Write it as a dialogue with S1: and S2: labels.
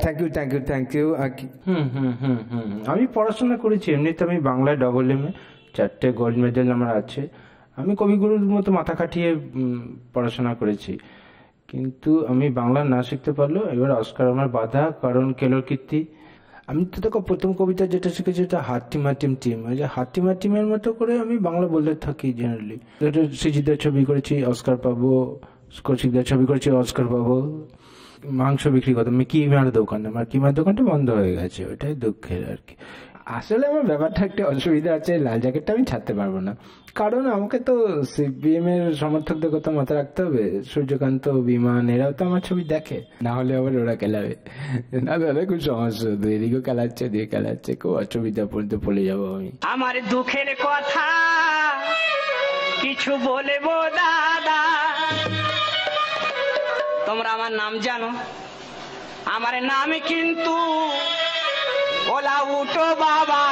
S1: Thank you. আমি পড়াশোনা করেছি, এমনিতে আমি বাংলায় ডবল MA, 4টে গোল্ড মেডেল আমার আছে। আমি কবিগুরুর মতো মাথা খাটিয়ে পড়াশোনা করেছি, কিন্তু আমি বাংলা না শিখতে পারলো। এবার অস্কার আমার বাধা, কারণ কেলোর কীর্তি। আমি তো দেখো প্রথম কবিতা যেটা শিখেছি ওটা হাতিমাটিম টিম, ওই যে হাতিমাটিমের মতো করে আমি বাংলা বলতে থাকি জেনারেলি। সৃজিতের ছবি করেছি, অস্কার পাবো। কৌশিকদার ছবি করেছি, অস্কার পাবো। মাংস বিক্রি করতাম কিমার দোকানে, আমার কিমার দোকানটা বন্ধ হয়ে গেছে, ওটাই দুঃখের আর কি। আসলে আমার ব্যাপারটা একটা অসুবিধা আছে, লাল জ্যাকেটটা আমি ছাড়তে পারবো না, কারণ আমাকে তো CPM এর সমর্থকদের কথা মাথায় রাখতে হবে। সূর্যকান্ত, বিমান, এরাও তো আমার ছবি দেখে, না হলে আবার ওরা খেলাবে না। দাদা খুব সমস্যা হতো, এদিকেও খেলাচ্ছে এদিকে খেলাচ্ছে, খুব অসুবিধা পড়তে পড়ে যাবো আমি।
S2: আমার দুঃখের কথা কিছু বলবো দাদা, তোমরা আমার নাম জানো, আমার নাম কিন্তু ওলা উঠো বাবা।